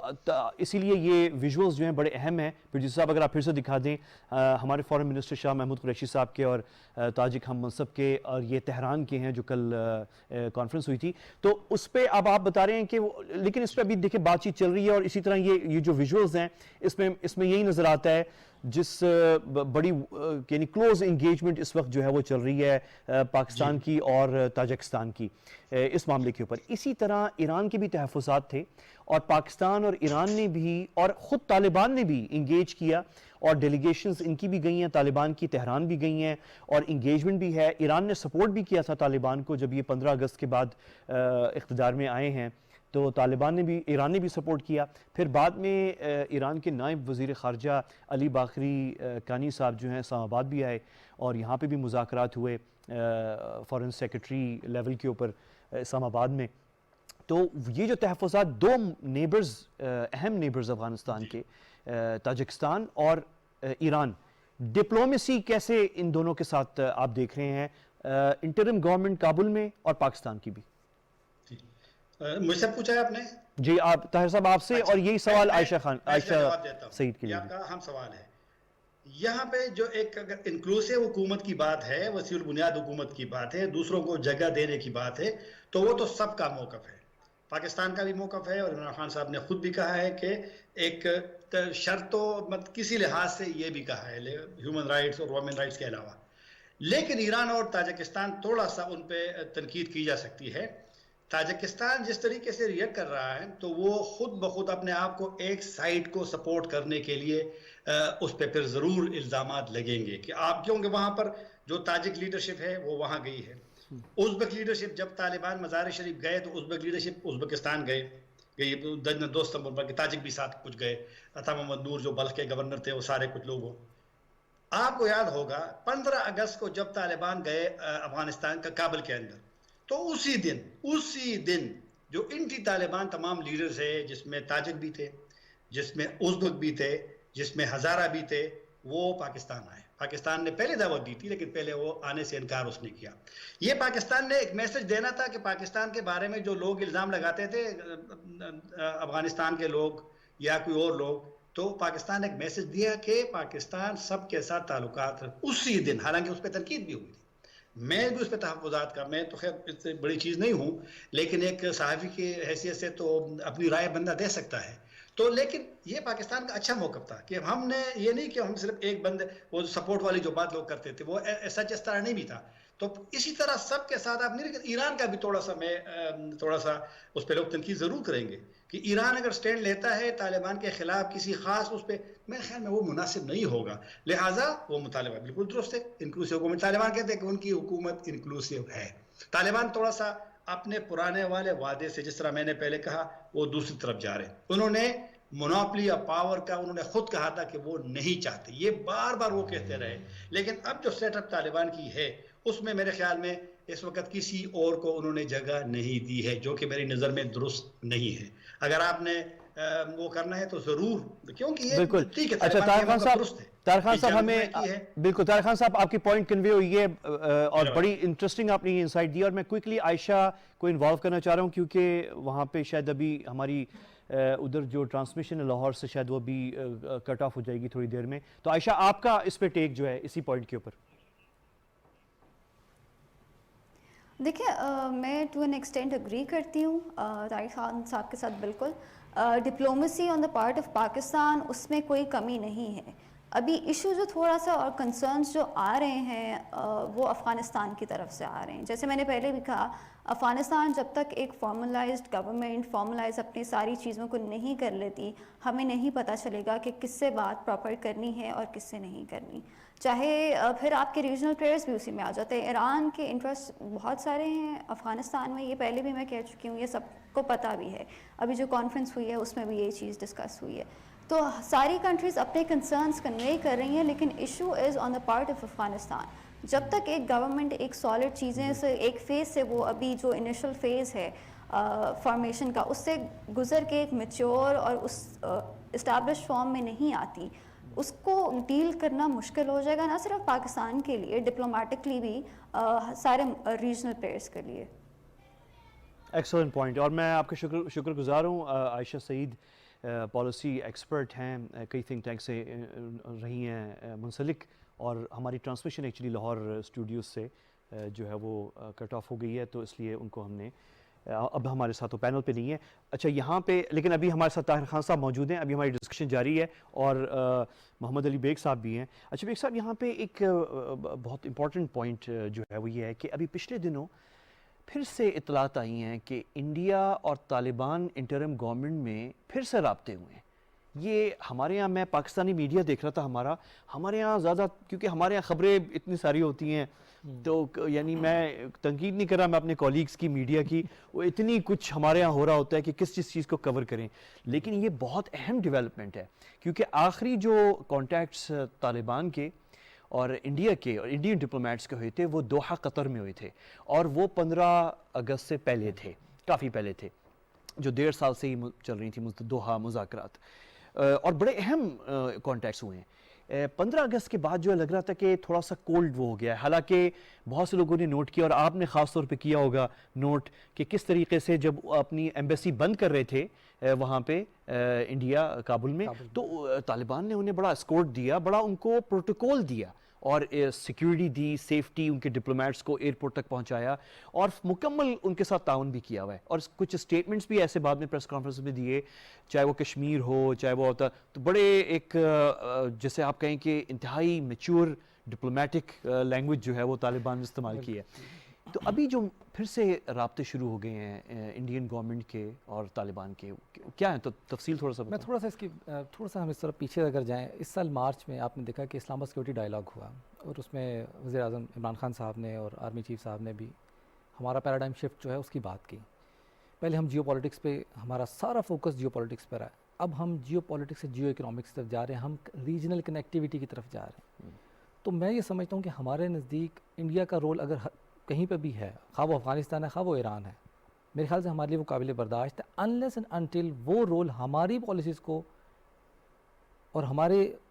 اسی لیے یہ ویژولز جو ہیں بڑے اہم ہیں. پروڈیوسر صاحب اگر آپ پھر سے دکھا دیں ہمارے فارن منسٹر شاہ محمود قریشی صاحب کے اور تاجک ہم منصب کے، اور یہ تہران کے ہیں جو کل کانفرنس ہوئی تھی. تو اس پہ اب آپ بتا رہے ہیں کہ لیکن اس پہ ابھی دیکھیں بات چیت چل رہی ہے، اور اسی طرح یہ جو ویژولز ہیں اس میں یہی نظر آتا ہے جس بڑی یعنی کلوز انگیجمنٹ اس وقت جو ہے وہ چل رہی ہے پاکستان کی اور تاجکستان کی اس معاملے کے اوپر. اسی طرح ایران کے بھی تحفظات تھے، اور پاکستان اور ایران نے بھی اور خود طالبان نے بھی انگیج کیا، اور ڈیلیگیشنز ان کی بھی گئی ہیں، طالبان کی تہران بھی گئی ہیں، اور انگیجمنٹ بھی ہے. ایران نے سپورٹ بھی کیا تھا طالبان کو جب یہ 15 اگست کے بعد اقتدار میں آئے ہیں، تو ایران نے بھی سپورٹ کیا. پھر بعد میں ایران کے نائب وزیر خارجہ علی باقری کانی صاحب جو ہیں اسلام آباد بھی آئے، اور یہاں پہ بھی مذاکرات ہوئے فارن سیکرٹری لیول کے اوپر اسلام آباد میں. تو یہ جو تحفظات 2 نیبرز اہم نیبرز افغانستان کے، تاجکستان اور ایران، ڈپلومیسی کیسے ان دونوں کے ساتھ آپ دیکھ رہے ہیں، انٹرم گورنمنٹ کابل میں اور پاکستان کی بھی؟ مجھ سے پوچھا ہے آپ نے؟ جی آپ طاہر صاحب آپ سے، اور یہی سوال عائشہ سعید کے لیے. یہ آپ کا اہم سوال ہے. یہاں پہ جو ایک اگر انکلوسیو حکومت کی بات ہے، وسیع البنیاد حکومت کی بات ہے، دوسروں کو جگہ دینے کی بات ہے، تو وہ تو سب کا موقف ہے. پاکستان کا بھی موقف ہے، اور عمران خان صاحب نے خود بھی کہا ہے کہ ایک شرط و کسی لحاظ سے یہ بھی کہا ہے ہیومن رائٹس اور وومن رائٹس کے علاوہ. لیکن ایران اور تاجکستان تھوڑا سا ان پہ تنقید کی جا سکتی ہے. تاجکستان جس طریقے سے ریئیکٹ کر رہا ہے تو وہ خود بخود اپنے آپ کو ایک سائڈ کو سپورٹ کرنے کے لیے اس پہ پھر ضرور الزامات لگیں گے کہ آپ، کیونکہ وہاں پر جو تاجک لیڈرشپ ہے وہ وہاں گئی ہے. ازبک لیڈرشپ جب طالبان مزار شریف گئے تو ازبک لیڈرشپ ازبکستان گئی 2 ستمبر پر، تاجک بھی ساتھ کچھ گئے. عطا محمد نور جو بلخ کے گورنر تھے وہ سارے کچھ لوگ ہو. آپ کو یاد ہوگا 15 اگست کو جب طالبان گئے افغانستان کا کابل کے اندر، تو اسی دن جو انٹی طالبان تمام لیڈرز ہیں، جس میں تاجک بھی تھے، جس میں ازبک بھی تھے، جس میں ہزارہ بھی تھے، وہ پاکستان آئے. پاکستان نے پہلے دعوت دی تھی لیکن پہلے وہ آنے سے انکار اس نے کیا. یہ پاکستان نے ایک میسج دینا تھا کہ پاکستان کے بارے میں جو لوگ الزام لگاتے تھے افغانستان کے لوگ یا کوئی اور لوگ, تو پاکستان نے ایک میسج دیا کہ پاکستان سب کے ساتھ تعلقات اسی دن, حالانکہ اس پہ تنقید بھی ہوئی تھی, میں بھی اس پہ تحفظات کا, میں تو خیر اس سے بڑی چیز نہیں ہوں لیکن ایک صحافی کی حیثیت سے تو اپنی رائے بندہ دے سکتا ہے. تو لیکن یہ پاکستان کا اچھا موقف تھا کہ ہم نے یہ نہیں کہ ہم صرف ایک بندے, وہ سپورٹ والی جو بات لوگ کرتے تھے وہ سچ اس طرح نہیں بھی تھا. تو اسی طرح سب کے ساتھ آپ نہیں, لیکن ایران کا بھی تھوڑا سا اس پہ لوگ تنقید ضرور کریں گے کہ ایران اگر سٹینڈ لیتا ہے طالبان کے خلاف کسی خاص اس پہ, میرے خیال میں وہ مناسب نہیں ہوگا. لہٰذا وہ مطالبہ بالکل درست ہے, انکلوسیو حکومت. طالبان کہتے ہیں کہ ان کی حکومت انکلوسیو ہے. طالبان تھوڑا سا اپنے پرانے والے وعدے سے, جس طرح میں نے پہلے کہا, وہ دوسری طرف جا رہے ہیں. انہوں نے مونوپلی آف پاور کا انہوں نے خود کہا تھا کہ وہ نہیں چاہتے, یہ بار بار وہ کہتے رہے, لیکن اب جو سیٹ اپ طالبان کی ہے اس میں میرے خیال میں اس وقت کسی اور کو انہوں نے جگہ نہیں دی ہے, جو کہ میری نظر میں درست نہیں ہے. اگر آپ نے وہ کرنا ہے تو ضرور, کیونکہ یہ بالکل ٹھیک ہے. اچھا طاہر خان صاحب ہمیں بالکل, طاہر خان صاحب آپ کی پوائنٹ کنوے ہوئی ہے اور بڑی انٹرسٹنگ آپ نے یہ انسائٹ دی, اور میں کوئکلی عائشہ کو انوالو کرنا چاہ رہا ہوں کیونکہ وہاں پہ شاید ابھی ہماری ادھر جو ٹرانسمیشن ہے لاہور سے شاید وہ بھی کٹ آف ہو جائے گی تھوڑی دیر میں. تو عائشہ آپ کا اس پہ ٹیک جو ہے اسی پوائنٹ کے اوپر. دیکھیں میں ٹو این ایکسٹینٹ اگری کرتی ہوں طاہر خان صاحب کے ساتھ بالکل. Diplomacy on the part of Pakistan, اس میں کوئی کمی نہیں ہے. ابھی ایشو جو تھوڑا سا اور کنسرنس جو آ رہے ہیں وہ افغانستان کی طرف سے آ رہے ہیں. جیسے میں نے پہلے بھی کہا, افغانستان جب تک ایک فارملائزڈ گورنمنٹ فارملائز اپنی ساری چیزوں کو نہیں کر لیتی, ہمیں نہیں پتہ چلے گا کہ کس سے بات پراپر کرنی ہے اور کس سے نہیں کرنی. چاہے پھر آپ کے ریجنل پلیئرز بھی اسی میں آ جاتے ہیں. ایران کے انٹرسٹ بہت سارے ہیں افغانستان میں, یہ پہلے بھی میں کہہ چکی ہوں, یہ سب کو پتہ بھی ہے. ابھی جو کانفرنس ہوئی ہے اس میں بھی یہ چیز ڈسکس ہوئی ہے. تو ساری کنٹریز اپنے کنسرنس کنوے کر رہی ہیں, لیکن issue is on the part of Afghanistan. جب تک ایک گورنمنٹ ایک سالڈ چیزیں سے, ایک فیز سے, وہ ابھی جو انیشل فیز ہے فارمیشن کا, اس سے گزر کے ایک میچور اور اس اسٹیبلش فارم میں نہیں آتی, اس کو ڈیل کرنا مشکل ہو جائے گا, نہ صرف پاکستان کے لیے, ڈپلومیٹکلی بھی سارے ریجنل پلیئرز کے لیے. ایکسلنٹ پوائنٹ, اور میں آپ کا شکر گزار ہوں. عائشہ سعید پالیسی ایکسپرٹ ہیں, کئی تھنک ٹینک سے رہی ہیں منسلک, اور ہماری ٹرانسمیشن ایکچولی لاہور اسٹوڈیوز سے جو ہے وہ کٹ آف ہو گئی ہے, تو اس لیے ان کو ہم نے اب ہمارے ساتھ وہ پینل پہ نہیں ہے. اچھا یہاں پہ لیکن ابھی ہمارے ساتھ طاہر خان صاحب موجود ہیں, ابھی ہماری ڈسکشن جاری ہے, اور محمد علی بیگ صاحب بھی ہیں. اچھا بیگ صاحب, یہاں پہ ایک بہت امپورٹنٹ پوائنٹ جو ہے وہ یہ ہے کہ ابھی پچھلے دنوں پھر سے اطلاعات آئی ہیں کہ انڈیا اور طالبان انٹرم گورنمنٹ میں پھر سے رابطے ہوئے ہیں. یہ ہمارے یہاں, میں پاکستانی میڈیا دیکھ رہا تھا, ہمارے یہاں زیادہ, کیونکہ ہمارے یہاں خبریں اتنی ساری ہوتی ہیں, تو یعنی میں تنقید نہیں کر رہا, میں اپنے کولیگز کی میڈیا کی, وہ اتنی کچھ ہمارے یہاں ہو رہا ہوتا ہے کہ کس چیز کو کور کریں. لیکن یہ بہت اہم ڈیولپمنٹ ہے, کیونکہ آخری جو کانٹیکٹس طالبان کے اور انڈیا کے اور انڈین ڈپلومیٹس کے ہوئے تھے وہ دوحہ قطر میں ہوئے تھے, اور وہ 15 اگست سے پہلے تھے, کافی پہلے تھے, جو 1.5 سال سے ہی چل رہی تھی دوحہ مذاکرات, اور بڑے اہم کانٹیکٹس ہوئے ہیں. 15 اگست کے بعد جو ہے لگ رہا تھا کہ تھوڑا سا کولڈ وہ ہو گیا ہے, حالانکہ بہت سے لوگوں نے نوٹ کیا, اور آپ نے خاص طور پہ کیا ہوگا نوٹ, کہ کس طریقے سے جب اپنی ایمبیسی بند کر رہے تھے وہاں پہ انڈیا کابل میں, تو طالبان نے انہیں بڑا اسکورٹ دیا, بڑا ان کو پروٹوکول دیا, اور سیکیورٹی دی, سیفٹی, ان کے ڈپلومیٹس کو ایئرپورٹ تک پہنچایا, اور مکمل ان کے ساتھ تعاون بھی کیا ہوا ہے. اور کچھ اسٹیٹمنٹس بھی ایسے بعد میں پریس کانفرنس میں دیے, چاہے وہ کشمیر ہو, چاہے وہ ہوتا, تو بڑے ایک جیسے آپ کہیں کہ انتہائی میچور ڈپلومیٹک لینگویج جو ہے وہ طالبان نے استعمال کی ہے. تو ابھی جو پھر سے رابطے شروع ہو گئے ہیں انڈین گورنمنٹ کے اور طالبان کے, کیا ہیں, تو تفصیل تھوڑا سا میں تھوڑا سا اس کی تھوڑا سا ہم اس طرح پیچھے اگر جائیں. اس سال مارچ میں آپ نے دیکھا کہ اسلام آباد سیکورٹی ڈائلاگ ہوا, اور اس میں وزیر اعظم عمران خان صاحب نے اور آرمی چیف صاحب نے بھی ہمارا پیراڈائم شفٹ جو ہے اس کی بات کی. پہلے ہم جیو پالیٹکس پہ, ہمارا سارا فوکس جیو پالیٹکس پر ہے, اب ہم جیو پالیٹکس سے جیو اکنامکس کی طرف جا رہے ہیں, ہم ریجنل کنیکٹیوٹی کی طرف جا رہے ہیں. تو میں یہ سمجھتا ہوں کہ ہمارے نزدیک انڈیا کا رول اگر کہیں پہ بھی ہے, خواہ وہ افغانستان ہے, خواہ وہ ایران ہے, میرے خیال سے ہمارے لیے وہ قابل برداشت ہے, انلیس اینڈ انٹل وہ رول ہماری پالیسیز کو اور ہمارے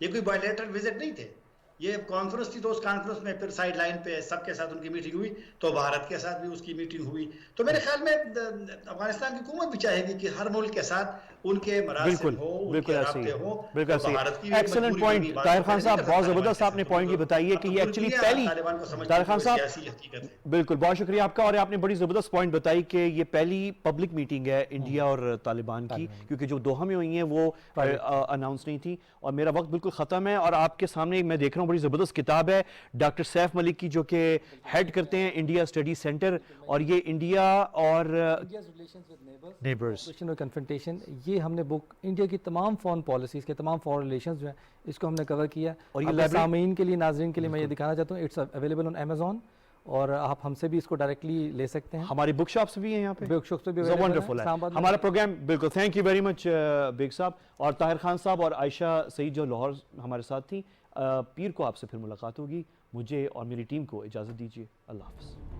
یہ کوئی بائیلیٹرل وزٹ نہیں تھے، یہ کانفرنس تھی، تو اس کانفرنس میں پھر سائیڈ لائن پہ سب کے ساتھ ان کی میٹنگ ہوئی، تو بھارت کے ساتھ بھی اس کی میٹنگ ہوئی. تو میرے خیال میں افغانستان کی حکومت بھی چاہے گی کہ ہر ملک کے ساتھ ان کے مراسم ہو، ان کے رابطے ہوں. بالکل صحیح، ایکسلنٹ پوائنٹ طاہر خان صاحب، بہت زبردست آپ نے پوائنٹ یہ بتائی ہے کہ یہ ایکچولی پہلی، طاہر خان صاحب بالکل بہت شکریہ آپ کا، اور آپ نے بڑی زبردست پوائنٹ بتائی کہ یہ پہلی پبلک میٹنگ ہے انڈیا اور طالبان کی، کیونکہ جو دوحہ میں ہوئی ہیں وہ اناؤنس نہیں تھی. اور میرا وقت بالکل ختم ہے، اور آپ کے سامنے میں دیکھ رہا ہوں بڑی زبردست کتاب ہے ڈاکٹر سیف ملک کی، جو کہ ہیڈ کرتے ہیں انڈیا اسٹڈی سینٹر، اور یہ انڈیا اور نیبرز کنفرنٹیشن، یہ ہم نے بک انڈیا کی تمام فارن پالیسیز کے تمام فارن ریلیشنز جو ہیں اس کو ہم نے کور کیا. اور یہ سامعین کے لیے، ناظرین کے لیے میں یہ دکھانا چاہتا ہوں، اٹس اویلیبل آن امیزون، اور آپ ہم سے بھی اس کو ڈائریکٹلی لے سکتے ہیں. ہماری بک شاپس بھی ہیں یہاں پہ، بک شاپس پہ بھی ونڈرفل ہے ہمارا پروگرام. بالکل thank you very much Baig صاحب اور طاہر خان صاحب اور عائشہ سعید جو لاہور ہمارے ساتھ تھیں. پیر کو آپ سے پھر ملاقات ہوگی. مجھے اور میری ٹیم کو اجازت دیجیے. اللہ حافظ.